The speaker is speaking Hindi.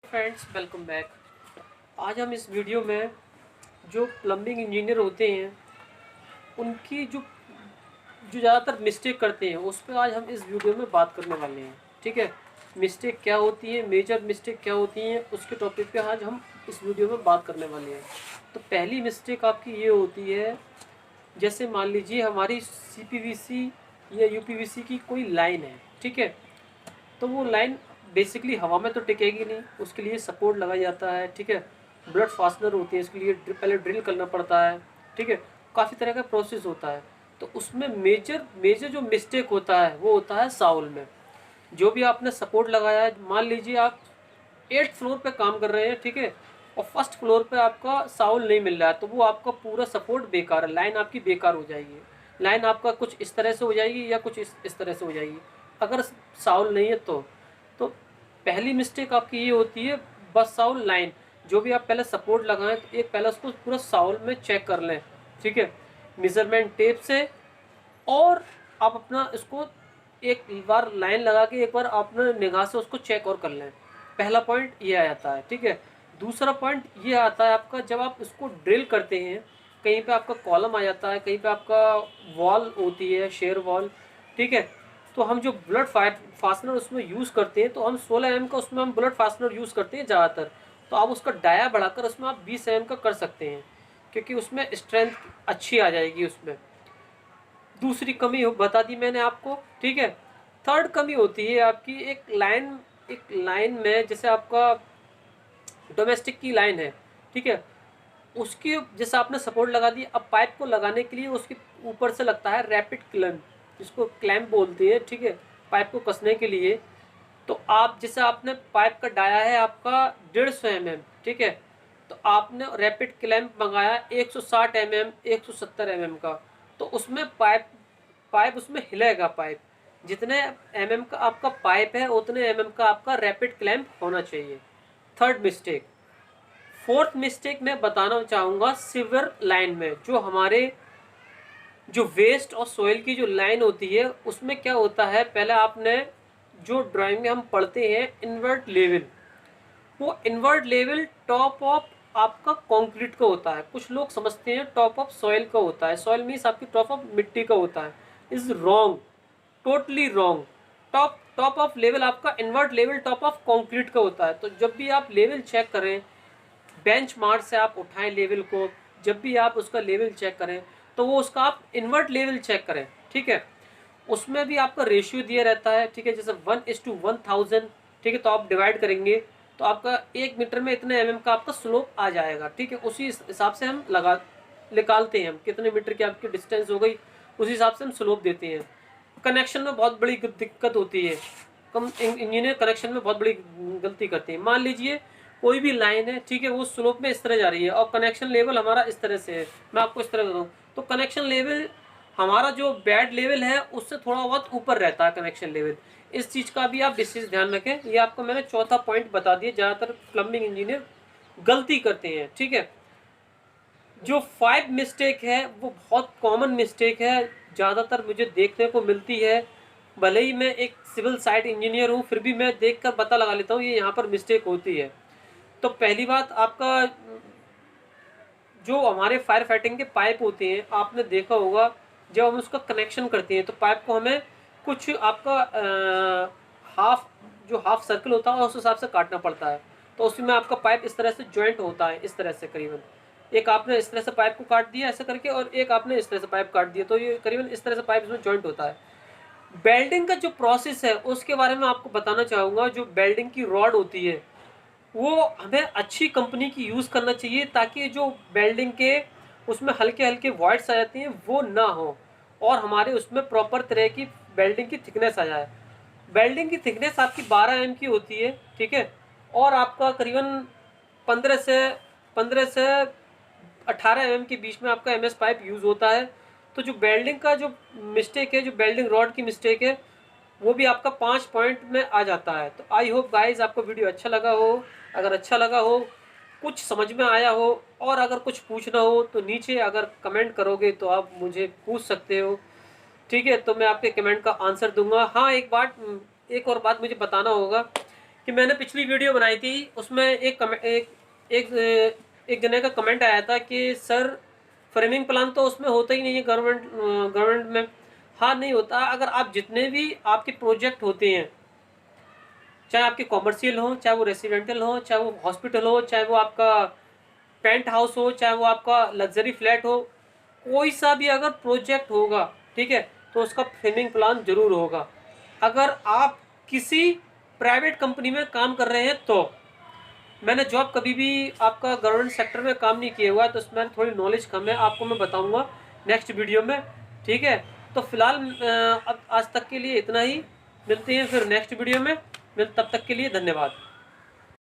Friends, welcome back. आज हम इस वीडियो में जो प्लम्बिंग इंजीनियर होते हैं उनकी जो जो ज़्यादातर मिस्टेक करते हैं उस पर आज हम इस वीडियो में बात करने वाले हैं। ठीक है, मिस्टेक क्या होती है, मेजर मिस्टेक क्या होती हैं, उसके टॉपिक पे आज हम इस वीडियो में बात करने वाले हैं। तो पहली मिस्टेक आपकी ये होती है, जैसे मान लीजिए हमारी CPVC या UPVC की कोई लाइन है। ठीक है, तो वो लाइन बेसिकली हवा में तो टिकेगी नहीं, उसके लिए सपोर्ट लगाया जाता है। ठीक है, ब्लड फास्टनर होती है, इसके लिए पहले ड्रिल करना पड़ता है। ठीक है, काफ़ी तरह का प्रोसेस होता है। तो उसमें मेजर मेजर जो मिस्टेक होता है वो होता है साउल में। जो भी आपने सपोर्ट लगाया है, मान लीजिए आप 8th फ्लोर पे काम कर रहे हैं। ठीक है, और फर्स्ट फ्लोर पे आपका साउल नहीं मिल रहा है, तो वो आपका पूरा सपोर्ट बेकार है, लाइन आपकी बेकार हो जाएगी। लाइन आपका कुछ इस तरह से हो जाएगी या कुछ इस तरह से हो जाएगी अगर साउल नहीं है तो पहली मिस्टेक आपकी ये होती है, बस साउल लाइन। जो भी आप पहले सपोर्ट लगाएं तो एक पहले उसको पूरा साउल में चेक कर लें। ठीक है, मेजरमेंट टेप से, और आप अपना इसको एक बार लाइन लगा के एक बार अपने निगाह से उसको चेक और कर लें। पहला पॉइंट ये आ जाता है। ठीक है, दूसरा पॉइंट ये आता है आपका, जब आप इसको ड्रिल करते हैं, कहीं पे आपका कॉलम आ जाता है, कहीं पे आपका वॉल होती है, शेयर वॉल। ठीक है, तो हम जो ब्लड फास्टनर उसमें यूज़ करते हैं, तो हम 16 mm का उसमें हम ब्लड फास्टनर यूज़ करते हैं ज़्यादातर। तो आप उसका डाया बढ़ाकर उसमें आप 20 mm का कर सकते हैं, क्योंकि उसमें स्ट्रेंथ अच्छी आ जाएगी उसमें। दूसरी कमी बता दी मैंने आपको। ठीक है, थर्ड कमी होती है आपकी एक लाइन में, जैसे आपका डोमेस्टिक की लाइन है। ठीक है, उसकी जैसे आपने सपोर्ट लगा दी, अब पाइप को लगाने के लिए उसके ऊपर से लगता है रैपिड क्लैंप, जिसको क्लैंप बोलते हैं। ठीक है, पाइप को कसने के लिए। तो आप जैसे आपने पाइप का डाया है आपका 150 mm। ठीक है, तो आपने रैपिड क्लैंप मंगाया 160 mm 170 mm का, तो उसमें पाइप पाइप उसमें हिलेगा। पाइप जितने का आपका पाइप है उतने का आपका रैपिड क्लैंप होना चाहिए। Third mistake. फोर्थ मिस्टेक मैं बताना चाहूँगा, सिवर लाइन में जो हमारे जो वेस्ट और सोइल की जो लाइन होती है उसमें क्या होता है, पहले आपने जो ड्राइंग में हम पढ़ते हैं इनवर्ट लेवल, वो इनवर्ट लेवल टॉप ऑफ आपका कंक्रीट का होता है। कुछ लोग समझते हैं टॉप ऑफ सॉइल का होता है, सॉइल मीन्स आपकी टॉप ऑफ मिट्टी का होता है। Is wrong, totally wrong. Top top of level आपका invert level top of concrete का होता है। तो जब भी आप लेवल चेक करें, बेंच मार्क से आप उठाएं लेवल को, जब भी आप उसका लेवल चेक करें तो वो उसका आप इन्वर्ट लेवल चेक करें। ठीक है, उसमें भी आपका रेशियो दिया रहता है। ठीक है, जैसे 1:1000। ठीक है, तो आप डिवाइड करेंगे तो आपका 1 मीटर में इतने का आपका स्लोप आ जाएगा। ठीक है, उसी हिसाब से हम निकालते हैं हम कितने मीटर की आपकी डिस्टेंस हो गई, उसी हिसाब से हम स्लोप देते हैं। कनेक्शन में बहुत बड़ी दिक्कत होती है, कम इंजीनियर कनेक्शन में बहुत बड़ी गलती करते हैं। मान लीजिए कोई भी लाइन है, ठीक है, वो स्लोप में इस तरह जा रही है और कनेक्शन लेवल हमारा इस तरह से है। मैं आपको इस तरह बताऊँ तो कनेक्शन लेवल हमारा जो बेड लेवल है उससे थोड़ा बहुत ऊपर रहता है कनेक्शन लेवल। इस चीज़ का भी आप विशेष ध्यान रखें। ये आपको मैंने चौथा पॉइंट बता दिया, ज़्यादातर प्लम्बिंग इंजीनियर गलती करते हैं। ठीक है, जो 5 मिस्टेक है वो बहुत कॉमन मिस्टेक है, ज़्यादातर मुझे देखने को मिलती है। भले ही मैं एक सिविल साइट इंजीनियर हूँ, फिर भी मैं देखकर पता लगा लेता हूँ ये यहाँ पर मिस्टेक होती है। तो पहली बात, आपका जो हमारे फायर फाइटिंग के पाइप होते हैं, आपने देखा होगा जब हम उसका कनेक्शन करते हैं तो पाइप को हमें कुछ आपका हाफ जो हाफ सर्कल होता है उस हिसाब से काटना पड़ता है। तो उसमें आपका पाइप इस तरह से ज्वाइंट होता है, इस तरह से करीबन एक आपने इस तरह से पाइप को काट दिया ऐसे करके, और एक आपने इस तरह से पाइप काट दिया, तो ये करीबन इस तरह से पाइप इसमें ज्वाइंट होता है। बेल्डिंग का जो प्रोसेस है उसके बारे में आपको बताना चाहूँगा। जो बेल्डिंग की रॉड होती है वो हमें अच्छी कंपनी की यूज़ करना चाहिए, ताकि जो बेल्डिंग के उसमें हल्के हल्के वॉइड्स आ जाती हैं वो ना हो, और हमारे उसमें प्रॉपर तरह की बेल्डिंग की थिकनेस आ जाए। बेल्डिंग की थिकनेस आपकी 12 mm की होती है। ठीक है, और आपका करीबन 15 से 18 mm के बीच में आपका MS पाइप यूज़ होता है। तो जो बेल्डिंग का जो मिस्टेक है, जो बेल्डिंग रॉड की मिस्टेक है, वो भी आपका 5 पॉइंट में आ जाता है। तो आई होप गाइज आपको वीडियो अच्छा लगा हो। अगर अच्छा लगा हो, कुछ समझ में आया हो, और अगर कुछ पूछना हो तो नीचे अगर कमेंट करोगे तो आप मुझे पूछ सकते हो। ठीक है, तो मैं आपके कमेंट का आंसर दूंगा। हाँ, एक और बात मुझे बताना होगा कि मैंने पिछली वीडियो बनाई थी, उसमें एक जने का कमेंट आया था कि सर फ्रेमिंग प्लान तो उसमें होता ही नहीं है गवर्नमेंट में। हाँ, नहीं होता। अगर आप जितने भी आपके प्रोजेक्ट होते हैं, चाहे आपके कॉमर्शियल हो, चाहे वो रेसिडेंटल हो, चाहे वो हॉस्पिटल हो, चाहे वो आपका पेंट हाउस हो, चाहे वो आपका लग्जरी फ्लैट हो, कोई सा भी अगर प्रोजेक्ट होगा, ठीक है, तो उसका फ्रेमिंग प्लान जरूर होगा। अगर आप किसी प्राइवेट कंपनी में काम कर रहे हैं तो, मैंने जॉब कभी भी आपका गवर्नमेंट सेक्टर में काम नहीं किया हुआ है, तो उसमें थोड़ी नॉलेज कम है, आपको मैं बताऊंगा नेक्स्ट वीडियो में, ठीक है। तो फिलहाल अब आज तक के लिए इतना ही, मिलते हैं फिर नेक्स्ट वीडियो में। तब तक के लिए धन्यवाद।